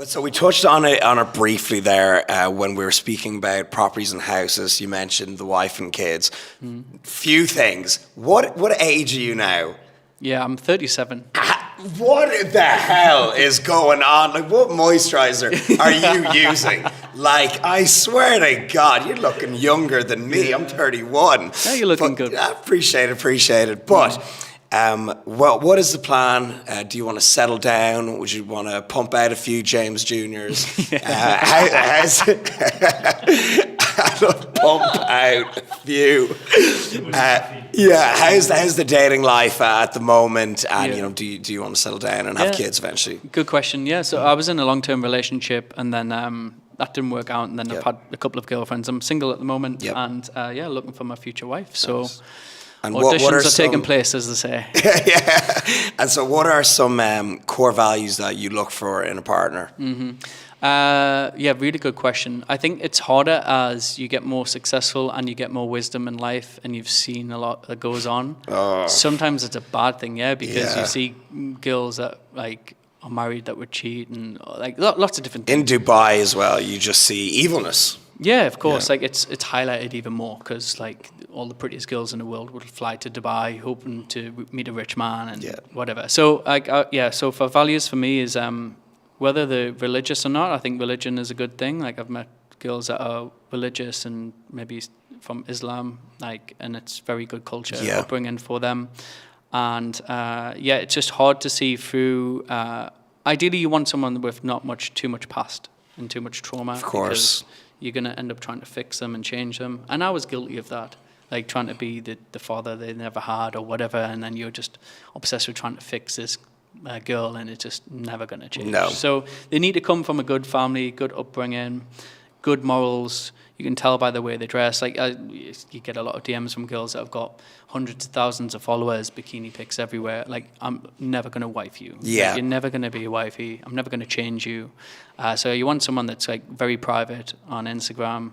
But so we touched on it briefly there when we were speaking about properties and houses. You mentioned the wife and kids. Few things. What age are you now? Yeah, I'm 37. What the hell is going on? Like, what moisturizer are you using? Like, I swear to God, you're looking younger than me. I'm 31. Yeah, you're looking good. I appreciate it. But, well, what is the plan? Do you want to settle down? Would you want to pump out a few James Juniors? How's pump out a few. How's the dating life at the moment? And do you want to settle down and have kids eventually? Good question. Yeah, so I was in a long-term relationship, and then that didn't work out, and then I've had a couple of girlfriends. I'm single at the moment, and looking for my future wife. So. Nice. And auditions are taking place, as they say. Yeah. And so what are some core values that you look for in a partner? Really good question. I think it's harder as you get more successful and you get more wisdom in life and you've seen a lot that goes on. Sometimes it's a bad thing, because you see girls that are married that would cheat and lots of different things. In Dubai as well, you just see evilness. Yeah, of course. Yeah. It's highlighted even more because all the prettiest girls in the world would fly to Dubai hoping to meet a rich man and whatever. So so for values for me is whether they're religious or not. I think religion is a good thing. I've met girls that are religious and maybe from Islam, and it's very good culture upbringing for them. And it's just hard to see through. Ideally, you want someone with not too much past and too much trauma. Of course. You're going to end up trying to fix them and change them. And I was guilty of that. Trying to be the father they never had or whatever. And then you're just obsessed with trying to fix this girl and it's just never going to change. No. So they need to come from a good family, good upbringing, good morals. You can tell by the way they dress. You get a lot of DMs from girls that have got hundreds of thousands of followers, bikini pics everywhere. I'm never going to wife you. Yeah. You're never going to be a wifey. I'm never going to change you. So you want someone that's very private on Instagram,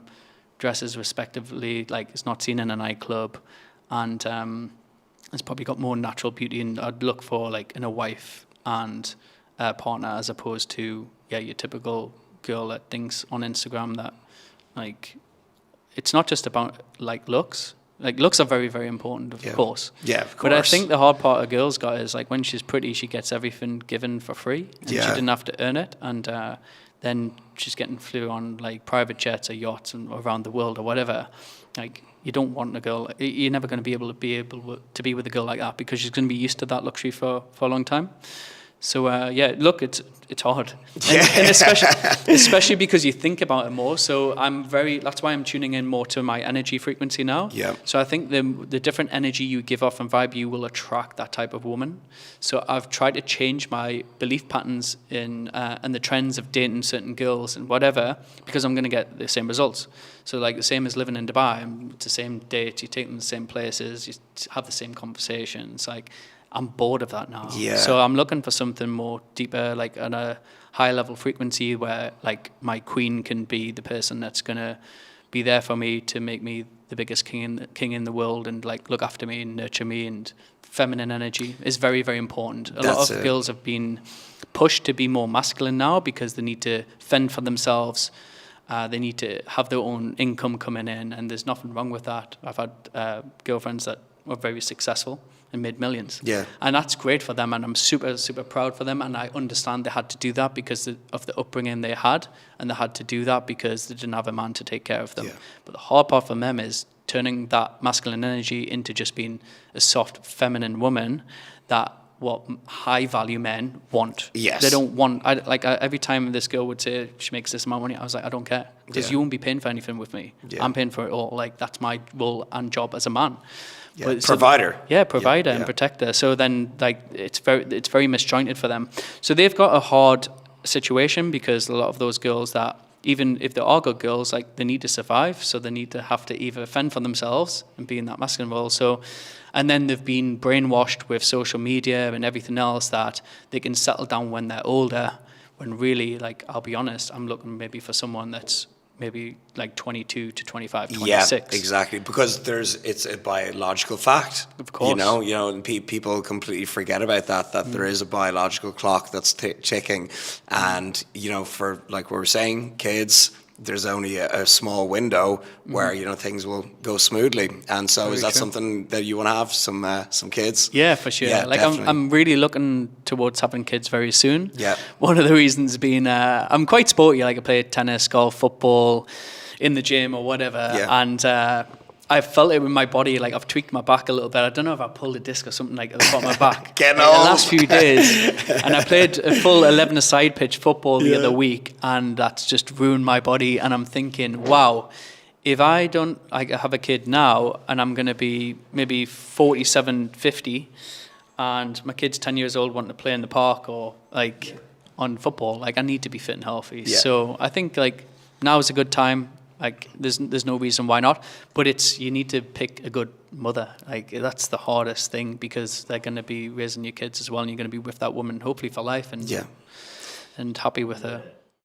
dresses respectively, is not seen in a nightclub, and has probably got more natural beauty. And I'd look for in a wife and a partner as opposed to your typical girl that thinks on Instagram that it's not just about looks. Looks are very, very important, of course. Yeah, of course. But I think the hard part a girl's got is when she's pretty, she gets everything given for free, and she didn't have to earn it. And then she's getting flew on private jets or yachts and around the world or whatever. You don't want a girl. You're never going to be able to be with a girl like that because she's going to be used to that luxury for a long time. So look, it's hard, and especially because you think about it more. So that's why I'm tuning in more to my energy frequency now. Yeah. So I think the different energy you give off and vibe, you will attract that type of woman. So I've tried to change my belief patterns in and the trends of dating certain girls and whatever because I'm going to get the same results. So the same as living in Dubai, it's the same dates, you take them to the same places, you have the same conversations. I'm bored of that now. Yeah. So I'm looking for something more deeper, on a high level frequency where my queen can be the person that's going to be there for me to make me the biggest king in the world and look after me and nurture me. And feminine energy is very, very important. A lot of girls have been pushed to be more masculine now because they need to fend for themselves. They need to have their own income coming in, and there's nothing wrong with that. I've had girlfriends that were very successful and made millions. Yeah. And that's great for them, and I'm super, super proud for them, and I understand they had to do that because of the upbringing they had, and they had to do that because they didn't have a man to take care of them. Yeah. But the hard part for them is turning that masculine energy into just being a soft, feminine woman that what high-value men want. Yes. They don't want... every time this girl would say she makes this amount of money, I was I don't care, because you won't be paying for anything with me. Yeah. I'm paying for it all. That's my role and job as a man. Yeah. But provider. Provider and protector. So then, it's very misjointed for them. So they've got a hard situation because a lot of those girls that, even if they are good girls, they need to survive. So they need to have to either fend for themselves and be in that masculine role. So, and then they've been brainwashed with social media and everything else that they can settle down when they're older. When really, I'll be honest, I'm looking maybe for someone that's maybe like 22 to 25, 26. Yeah, exactly. Because it's a biological fact. Of course. And people completely forget about that there is a biological clock that's ticking. And, for like we were saying, kids, there's only a small window where, things will go smoothly. And so is that something that you want to have, some kids? Yeah, for sure. Yeah, like I'm really looking towards having kids very soon. Yeah. One of the reasons being I'm quite sporty. Like I play tennis, golf, football, in the gym or whatever. Yeah. And I felt it with my body. Like I've tweaked my back a little bit. I don't know if I pulled a disc or something like at the bottom of my back. Getting the old. last few days. And I played a full 11-a-side pitch football the other week, and that's just ruined my body. And I'm thinking, wow, if I have a kid now and I'm going to be maybe 47, 50, and my kid's 10 years old wanting to play in the park or like on football, like I need to be fit and healthy. Yeah. So I think like now is a good time. Like there's no reason why not, but you need to pick a good mother. Like that's the hardest thing, because they're going to be raising your kids as well, and you're going to be with that woman hopefully for life, and happy with her.